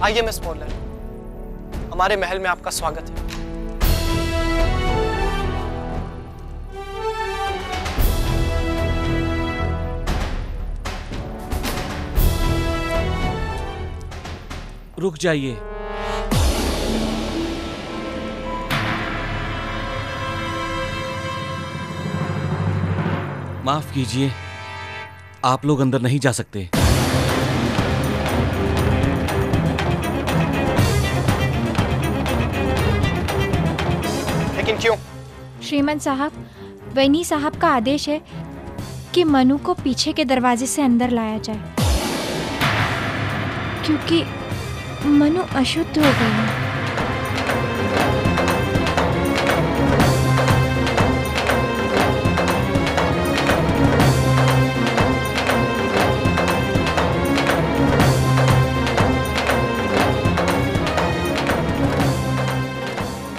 आइए मिस मॉर्लैंड, हमारे महल में आपका स्वागत है। रुक जाइए। माफ कीजिए, आप लोग अंदर नहीं जा सकते। लेकिन क्यों? श्रीमान साहब, वैनी साहब का आदेश है कि मनु को पीछे के दरवाजे से अंदर लाया जाए, क्योंकि मनु अशुद्ध हो गई है।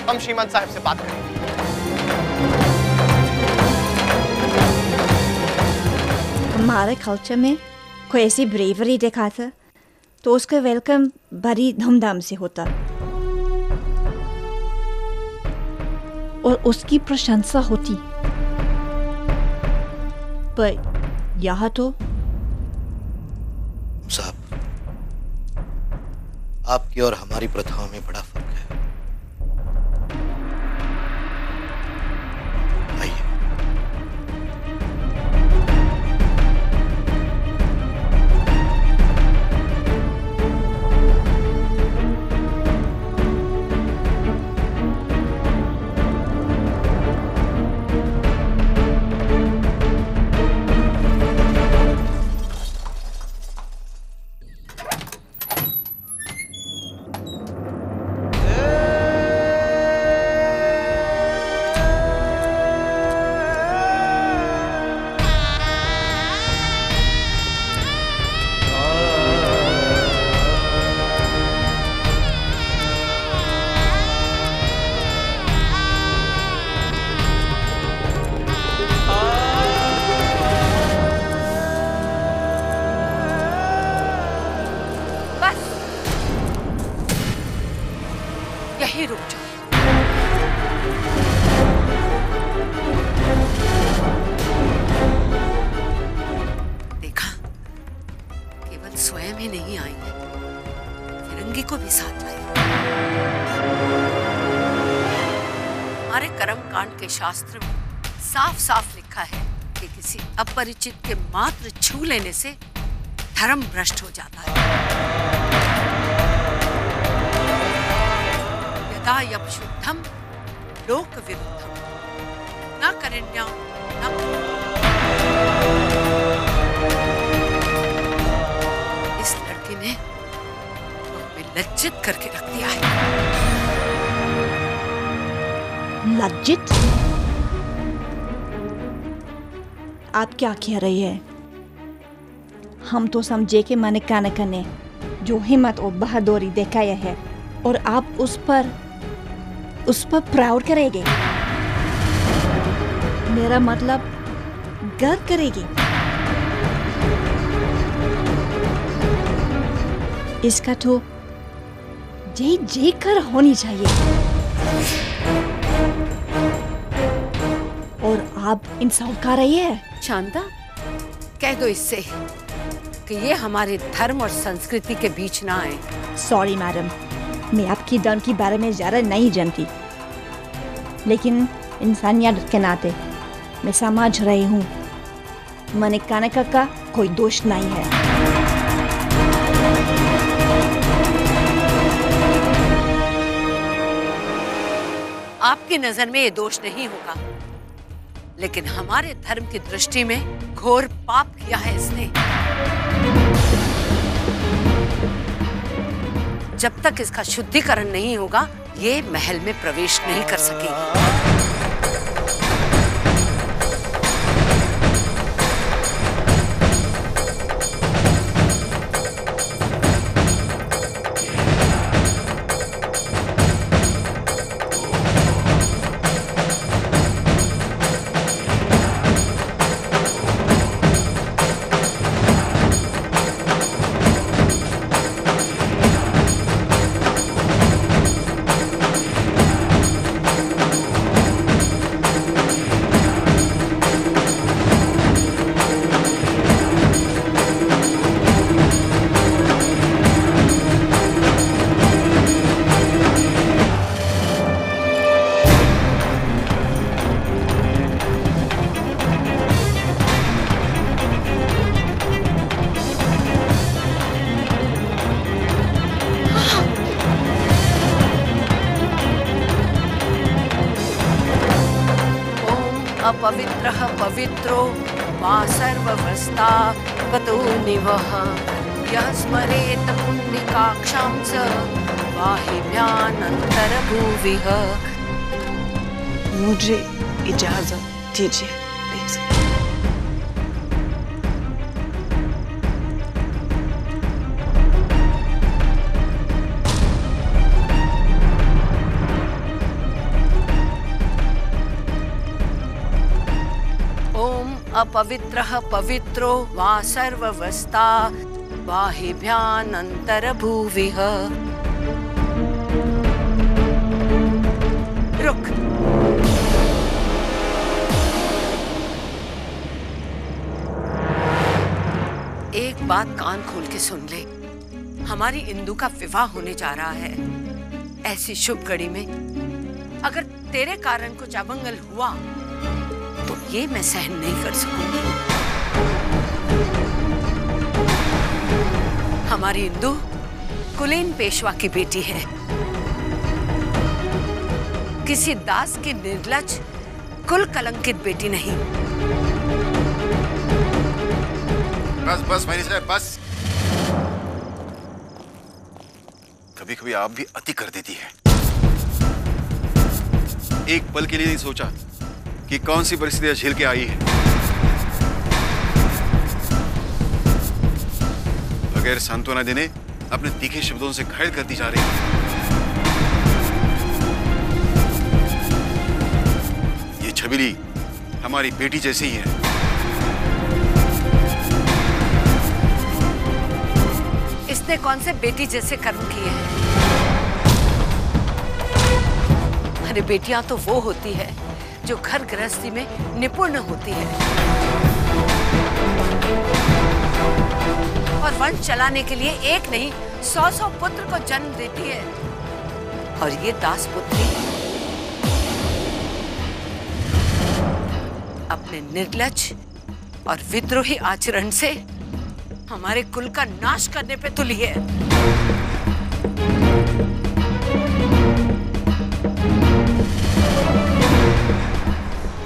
हम श्रीमान साहब से बात करेंगे। हमारे कल्चर में कोई ऐसी ब्रेवरी दिखाता तो उसका वेलकम बड़ी धूमधाम से होता और उसकी प्रशंसा होती। पर यहाँ तो साहब, आपकी और हमारी प्रथाओं में बड़ा फर्क है। आइए। यहीं रुक जाओ। देखा, केवल स्वयं ही नहीं आई है, फिरंगी को भी साथ लाई। हमारे कर्म कांड के शास्त्र में साफ साफ लिखा है कि किसी अपरिचित के मात्र छू लेने से धर्म भ्रष्ट हो जाता है। यदा यपशुद्धम लोक विरुद्धम न करेण्या न। इस लड़की ने हमें लज्जित करके रख दिया है। लज्जित? आप क्या कह रही है? हम तो समझे कि मैंने कानका ने जो हिम्मत और बहादुरी दिखाया है और आप उस पर प्राउड करेंगे। मेरा मतलब गर्व करेगी। इसका तो जय जयकार होनी चाहिए। और आप इंसल्ट कर रही है। शांता, कह दो इससे कि ये हमारे धर्म और संस्कृति के बीच ना आए। सॉरी मैडम, मैं आपकी धर्म के बारे में ज़्यादा नहीं जानती, लेकिन इंसानियत के नाते मैं समझ रही हूँ मैंने कानका का कोई दोष नहीं है। आपकी नजर में ये दोष नहीं होगा, लेकिन हमारे धर्म की दृष्टि में घोर पाप किया है इसने। जब तक इसका शुद्धिकरण नहीं होगा, ये महल में प्रवेश नहीं कर सकेगी। अपवित्रः पवित्रो वा सर्ववस्था गतो निवः यः स्मरेत पुण्यकाक्षां च वाहिव्यानन्तरभुविः। मुझे इजाजत दीजिए प्लीज। ओम अपवित्रः पवित्रो वा सर्ववस्था वाहिव्यानन्तरभुविः। रुक। एक बात कान खोल के सुन ले, हमारी इंदु का विवाह होने जा रहा है। ऐसी शुभ घड़ी में अगर तेरे कारण कुछ अमंगल हुआ तो ये मैं सहन नहीं कर सकूंगी। हमारी इंदु कुलीन पेशवा की बेटी है, किसी दास की निर्लज कुल कलंकित बेटी नहीं। बस बस मेरी साहब बस। कभी कभी आप भी अति कर देती है। एक पल के लिए नहीं सोचा कि कौन सी परिस्थितियां झेल के आई है। बगैर सांत्वना देने अपने तीखे शब्दों से घायल करती जा रही है। ये छबीली हमारी बेटी जैसी ही है। इसने कौन से बेटी जैसे कर्म किए हैं? अरे बेटियां तो वो होती है जो घर गृहस्थी में निपुण होती है और वंश चलाने के लिए एक नहीं 100 पुत्र को जन्म देती है। और ये दास पुत्री अपने निर्लज और विद्रोही आचरण से हमारे कुल का नाश करने पे तुली है।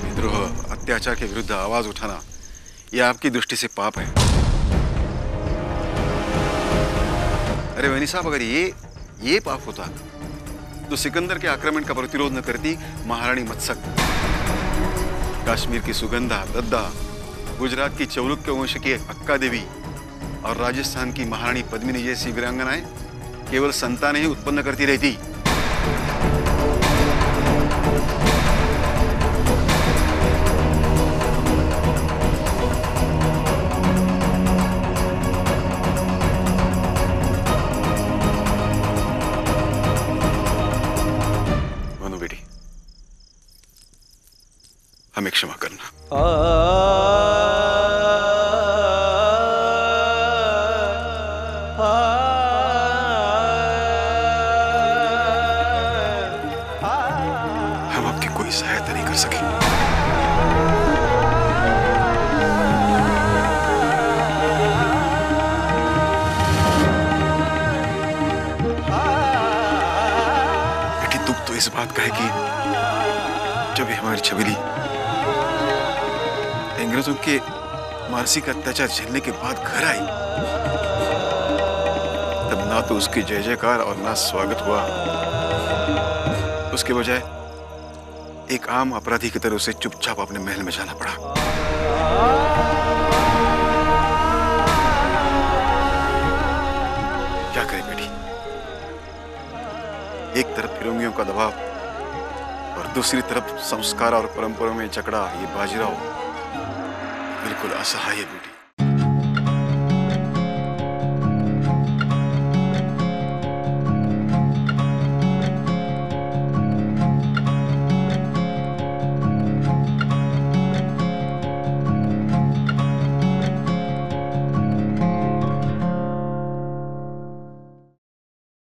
विद्रोह, अत्याचार के विरुद्ध आवाज उठाना यह आपकी दृष्टि से पाप है। अरे वैनी साहब, अगर ये पाप होता तो सिकंदर के आक्रमण का प्रतिरोध न करती महारानी मत्सक, कश्मीर की सुगंधा दद्दा, गुजरात की चौलुक्य वंश की अक्का देवी और राजस्थान की महारानी पद्मिनी जैसी वीरांगनाएं केवल संतानें ही उत्पन्न करती रहती। मनु बेटी, हमें क्षमा करना। हम आपकी कोई सहायता नहीं कर सके। बेटी, दुख तो इस बात का है कि जब ये हमारी छबीली अंग्रेजों के मानसिक अत्याचार झेलने के बाद घर आई, तब ना तो उसकी जय जयकार और ना स्वागत हुआ। उसके बजाय एक आम अपराधी की तरह उसे चुपचाप अपने महल में जाना पड़ा। क्या करे बेटी, एक तरफ फिरंगियों का दबाव और दूसरी तरफ संस्कार और परंपराओं में जकड़ा ये बाजीराव बिल्कुल असहाय है बेटी।